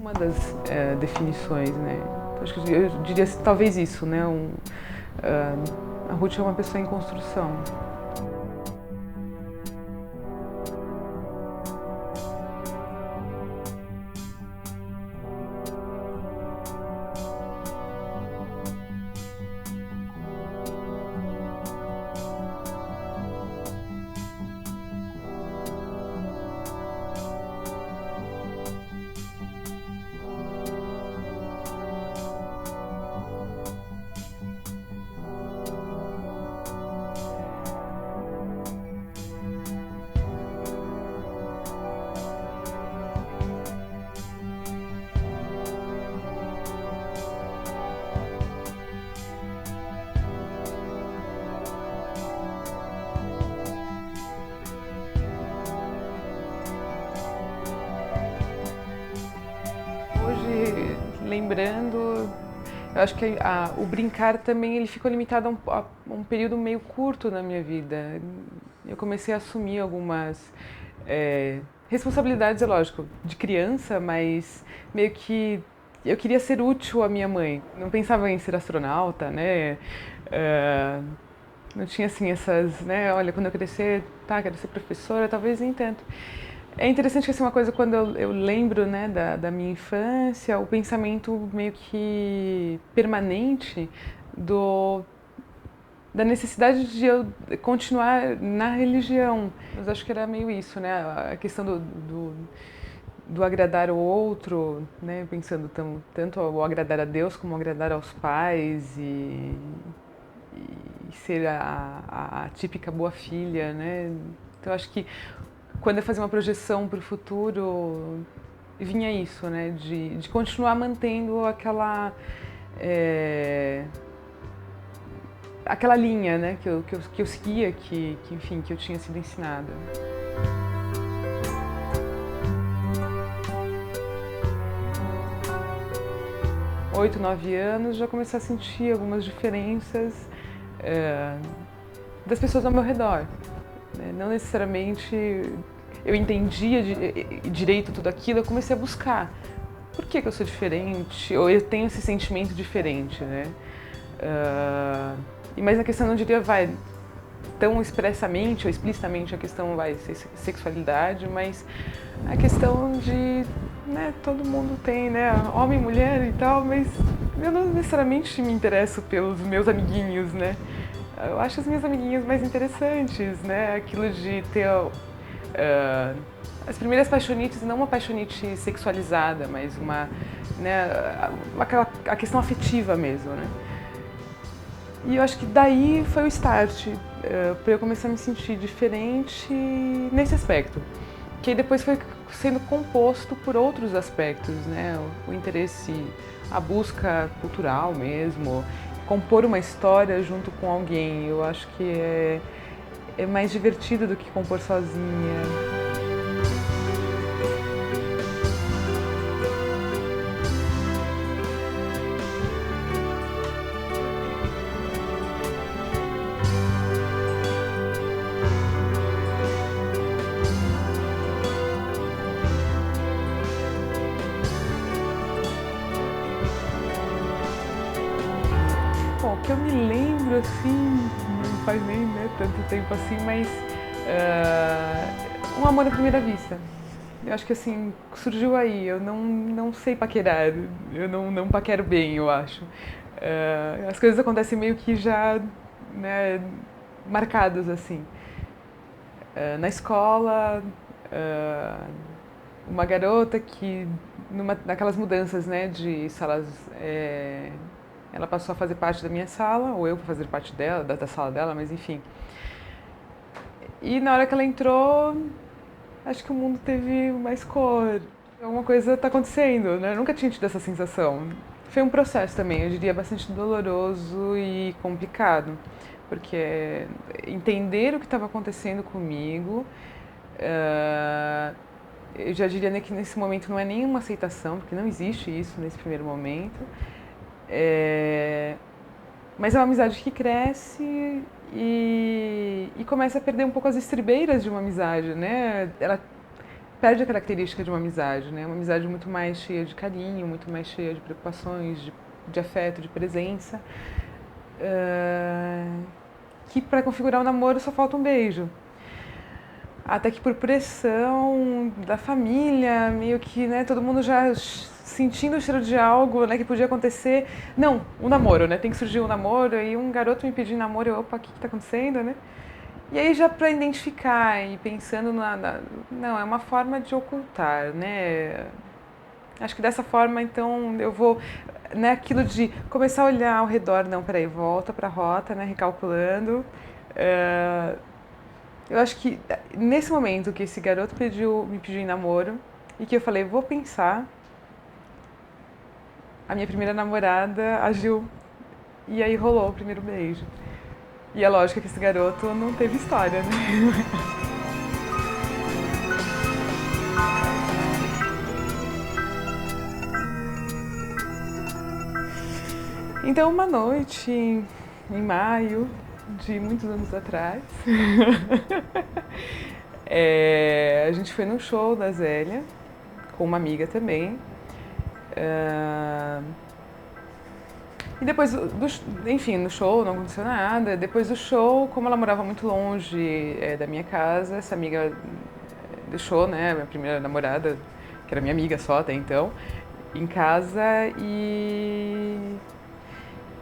uma das definições, né? Acho que eu diria talvez isso, né? A Ruth é uma pessoa em construção. Hoje, lembrando, eu acho que o brincar também ele ficou limitado a um período meio curto na minha vida. Eu comecei a assumir algumas responsabilidades, é lógico, de criança, mas meio que eu queria ser útil à minha mãe. Não pensava em ser astronauta, né? Não tinha assim essas, né? Olha, quando eu crescer, tá, quero ser professora, talvez nem tanto. É interessante que assim, uma coisa, quando eu lembro né, da minha infância, o pensamento meio que permanente do, da necessidade de eu continuar na religião. Mas acho que era meio isso, né? A questão do agradar o outro, né? Pensando tanto o agradar a Deus como o agradar aos pais e ser a típica boa filha, né? Então acho que quando eu fazia uma projeção para o futuro, vinha isso, né? De continuar mantendo aquela linha, né? Que eu seguia, enfim, que eu tinha sido ensinada. 8, 9 anos, já comecei a sentir algumas diferenças das pessoas ao meu redor. Né? Não necessariamente eu entendia direito tudo aquilo, eu comecei a buscar. Por que eu sou diferente? Ou eu tenho esse sentimento diferente, né? Mas a questão não diria, vai, tão expressamente ou explicitamente a questão vai ser sexualidade, mas a questão de, né, todo mundo tem, né, homem, mulher e tal, mas eu não necessariamente me interesso pelos meus amiguinhos, né? Eu acho as minhas amiguinhas mais interessantes, né? Aquilo de ter as primeiras paixonites, não uma paixonite sexualizada, mas né, a questão afetiva mesmo, né? E eu acho que daí foi o start para eu começar a me sentir diferente nesse aspecto, que depois foi sendo composto por outros aspectos, né? O interesse, a busca cultural mesmo, compor uma história junto com alguém. Eu acho que é mais divertido do que compor sozinha. Bom, o que eu me lembro, assim, não faz nem né, tanto tempo assim, mas um amor à primeira vista. Eu acho que assim, surgiu aí, eu não sei paquerar, eu não paquero bem, eu acho. As coisas acontecem meio que já né, marcadas, assim. Na escola, uma garota que, naquelas mudanças né, de salas, ela passou a fazer parte da minha sala, ou eu para fazer parte dela, da sala dela, mas enfim. E na hora que ela entrou, acho que o mundo teve mais cor. Alguma coisa está acontecendo, né? Eu nunca tinha tido essa sensação. Foi um processo também, eu diria, bastante doloroso e complicado. Porque entender o que estava acontecendo comigo, eu já diria que nesse momento não é nenhuma aceitação, porque não existe isso nesse primeiro momento. Mas é uma amizade que cresce e começa a perder um pouco as estribeiras de uma amizade, né? Ela perde a característica de uma amizade, né? Uma amizade muito mais cheia de carinho, muito mais cheia de preocupações, de afeto, de presença. Ah, que para configurar o namoro só falta um beijo. Até que por pressão da família, meio que, né, todo mundo já sentindo o cheiro de algo, né, que podia acontecer. Não, um namoro, né? Tem que surgir um namoro, aí um garoto me pedindo namoro, eu, opa, o que tá acontecendo, né? E aí já para identificar e pensando não, é uma forma de ocultar, né? Acho que dessa forma, então, eu vou, né, aquilo de começar a olhar ao redor, não, peraí, volta para a rota, né, recalculando. Eu acho que nesse momento que esse garoto me pediu em namoro e que eu falei, vou pensar, a minha primeira namorada agiu e aí rolou o primeiro beijo. E é lógico que esse garoto não teve história, né? Então, uma noite em maio de muitos anos atrás, a gente foi num show da Zélia, com uma amiga também. Ah, e depois, enfim, no show não aconteceu nada. Depois do show, como ela morava muito longe da minha casa, essa amiga deixou, né, minha primeira namorada, que era minha amiga só até então, em casa e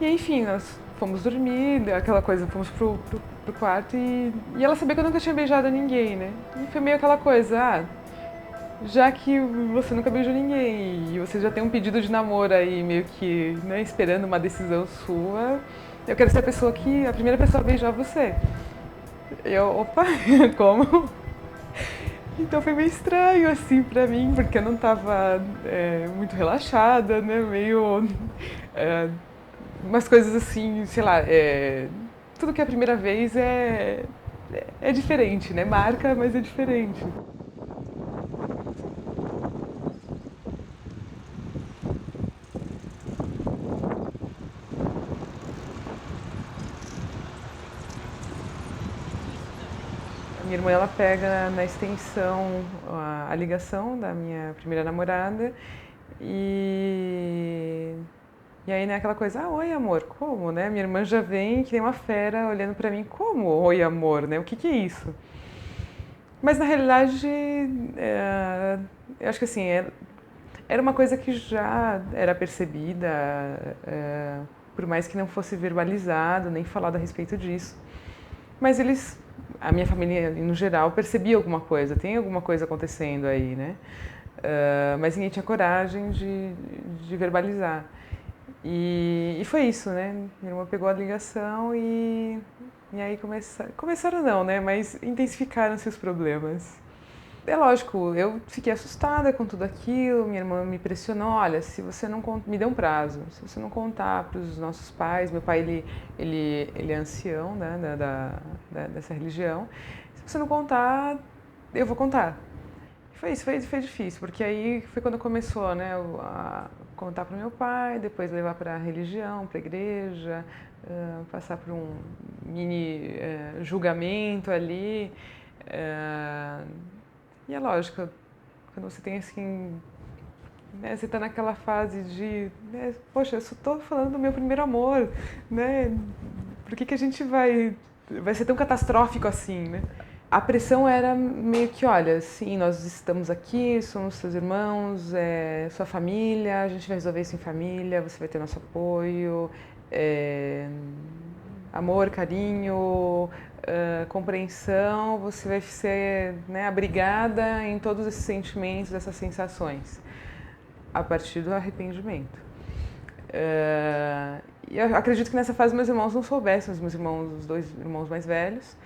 enfim, nós fomos dormir, aquela coisa, fomos pro quarto e ela sabia que eu nunca tinha beijado ninguém, né? E foi meio aquela coisa, já que você nunca beijou ninguém e você já tem um pedido de namoro aí meio que, né, esperando uma decisão sua, eu quero ser a primeira pessoa a beijar você. Eu, opa, como? Então foi meio estranho assim pra mim, porque eu não tava muito relaxada, né, meio é, umas coisas assim, sei lá, tudo que é a primeira vez é diferente, né? Marca, mas é diferente. A minha irmã, ela pega na extensão a ligação da minha primeira namorada e... E aí, né, aquela coisa, oi, amor, como, né? Minha irmã já vem que nem uma fera olhando pra mim, como, oi, amor, né? O que que é isso? Mas, na realidade, eu acho que assim, era uma coisa que já era percebida, por mais que não fosse verbalizado, nem falado a respeito disso. Mas eles, a minha família no geral, percebia alguma coisa, tem alguma coisa acontecendo aí, né? Mas ninguém tinha coragem de verbalizar. E foi isso, né? Minha irmã pegou a ligação e aí começaram não, né? Mas intensificaram-se os problemas. É lógico, eu fiquei assustada com tudo aquilo, minha irmã me pressionou, olha, se você não me deu um prazo, se você não contar para os nossos pais, meu pai ele é ancião, né, dessa religião, se você não contar, eu vou contar. E foi isso, foi difícil, porque aí foi quando começou, né, a contar para o meu pai, depois levar para a religião, para a igreja, passar por um mini julgamento ali. Uh, e é lógico, quando você tem assim, né, você tá naquela fase de, né, poxa, eu só tô falando do meu primeiro amor, né? Por que que a gente vai ser tão catastrófico assim, né? A pressão era meio que, olha, sim, nós estamos aqui, somos seus irmãos, sua família, a gente vai resolver isso em família, você vai ter nosso apoio, é, amor, carinho, compreensão, você vai ser, né, abrigada em todos esses sentimentos, essas sensações, a partir do arrependimento. E eu acredito que nessa fase meus irmãos não soubessem, os meus irmãos, os dois irmãos mais velhos,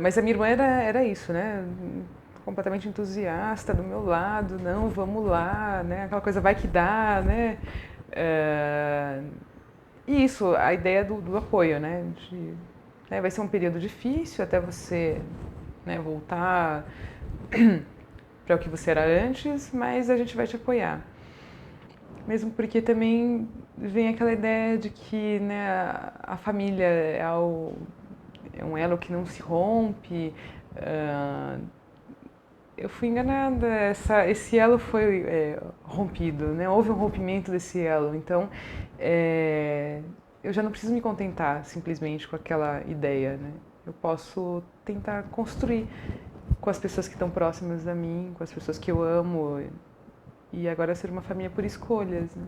mas a minha irmã era isso, né? Completamente entusiasta do meu lado, não, vamos lá, né? Aquela coisa vai que dá, né? E isso, a ideia do apoio, né? Né? Vai ser um período difícil até você, né, voltar para o que você era antes, mas a gente vai te apoiar. Mesmo porque também vem aquela ideia de que, né, a família é um elo que não se rompe. eu fui enganada, esse elo foi rompido, né? Houve um rompimento desse elo, então eu já não preciso me contentar simplesmente com aquela ideia, né? Eu posso tentar construir com as pessoas que estão próximas a mim, com as pessoas que eu amo, e agora ser uma família por escolhas, né?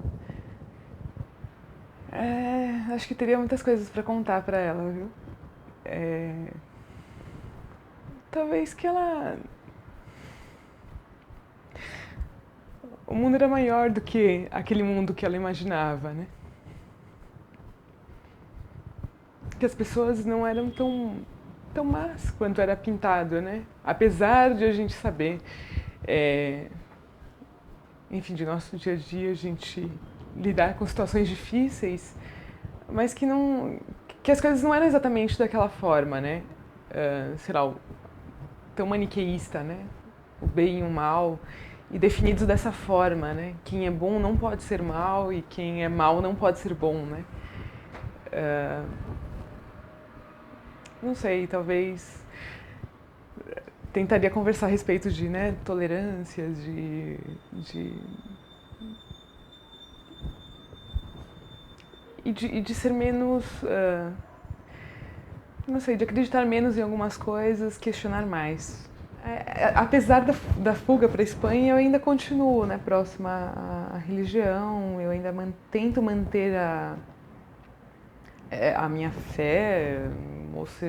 Acho que teria muitas coisas para contar para ela, viu? Talvez que ela. O mundo era maior do que aquele mundo que ela imaginava, né? Que as pessoas não eram tão más quanto era pintado, né? Apesar de a gente saber, enfim, de nosso dia a dia a gente lidar com situações difíceis, mas que as coisas não eram exatamente daquela forma, né? Sei lá, tão maniqueísta, né? O bem e o mal, e definidos dessa forma, né? Quem é bom não pode ser mal e quem é mal não pode ser bom, né? Não sei, talvez tentaria conversar a respeito de, né, tolerâncias, de ser menos, não sei, de acreditar menos em algumas coisas, questionar mais. Apesar da fuga para a Espanha, eu ainda continuo, né, próxima à religião, eu ainda tento manter a minha fé,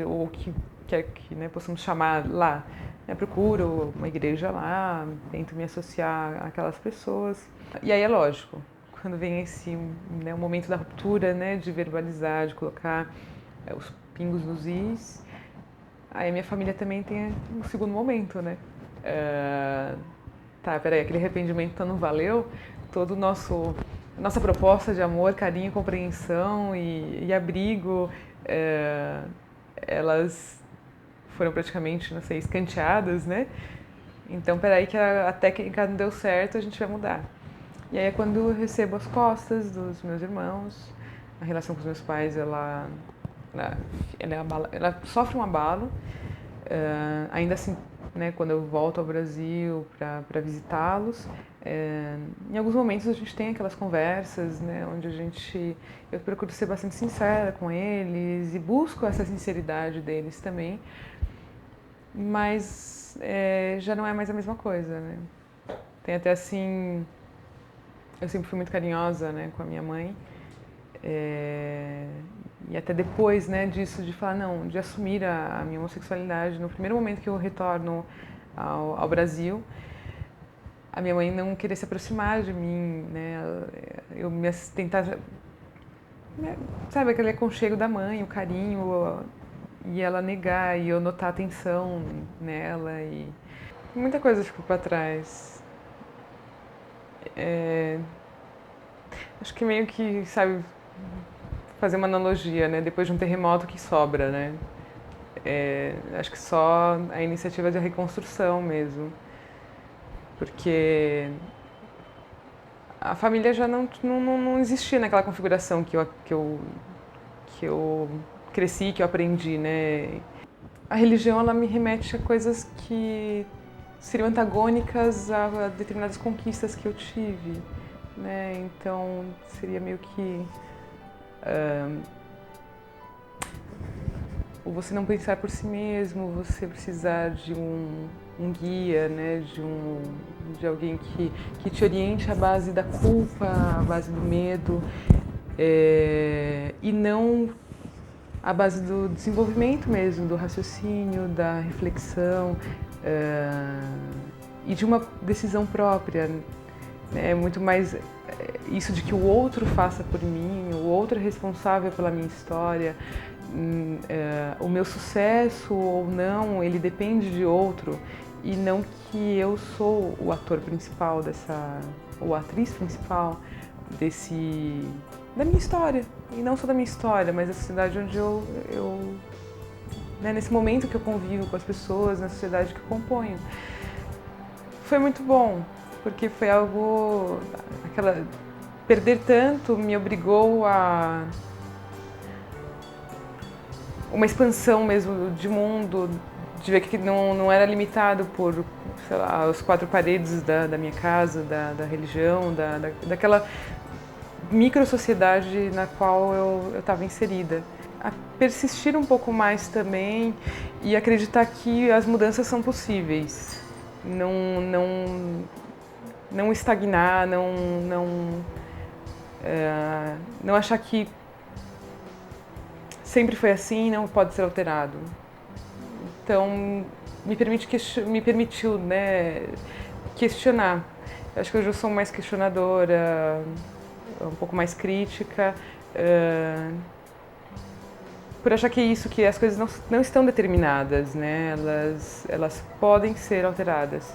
ou o que quer que, né, possamos chamar lá. Eu procuro uma igreja lá, tento me associar àquelas pessoas. E aí é lógico, quando vem esse, né, o momento da ruptura, né, de verbalizar, de colocar os pingos nos is, aí a minha família também tem um segundo momento, né? Tá, peraí, aquele arrependimento então não valeu? Todo o nossa proposta de amor, carinho, compreensão e abrigo, elas foram praticamente, não sei, escanteadas, né? Então, peraí que a técnica não deu certo, a gente vai mudar. E aí é quando eu recebo as costas dos meus irmãos, a relação com os meus pais, ela sofre um abalo, ainda assim, né, quando eu volto ao Brasil para visitá-los, em alguns momentos a gente tem aquelas conversas, né, onde eu procuro ser bastante sincera com eles e busco essa sinceridade deles também, mas já não é mais a mesma coisa, né? Tem até assim, eu sempre fui muito carinhosa, né, com a minha mãe, e até depois, né, disso de falar, não, de assumir a minha homossexualidade, no primeiro momento que eu retorno ao Brasil, a minha mãe não querer se aproximar de mim, né, eu tentar, né, sabe, aquele aconchego da mãe, o carinho, e ela negar, e eu notar atenção nela, e muita coisa ficou para trás. Acho que meio que, sabe, fazer uma analogia, né? Depois de um terremoto que sobra, né? Acho que só a iniciativa de reconstrução mesmo. Porque a família já não existia naquela configuração que eu cresci, que eu aprendi, né? A religião, ela me remete a coisas que seriam antagônicas a determinadas conquistas que eu tive, né? Então, seria meio que ou você não pensar por si mesmo, você precisar de um guia, né, de alguém que te oriente à base da culpa, à base do medo, e não à base do desenvolvimento mesmo, do raciocínio, da reflexão, e de uma decisão própria. É muito mais isso de que o outro faça por mim, o outro é responsável pela minha história, o meu sucesso ou não, ele depende de outro, e não que eu sou o ator principal ou a atriz principal da minha história. E não só da minha história, mas da sociedade onde né, nesse momento que eu convivo com as pessoas, na sociedade que eu componho. Foi muito bom, porque foi algo, perder tanto me obrigou a uma expansão mesmo de mundo, de ver que não era limitado por sei lá, as quatro paredes da minha casa, da religião, daquela micro-sociedade na qual eu estava inserida. A persistir um pouco mais também e acreditar que as mudanças são possíveis. Não estagnar, não achar que sempre foi assim e não pode ser alterado. Então, me permitiu, né, questionar. Eu acho que hoje eu sou mais questionadora, um pouco mais crítica, por achar que é isso, que as coisas não estão determinadas, né? Elas podem ser alteradas.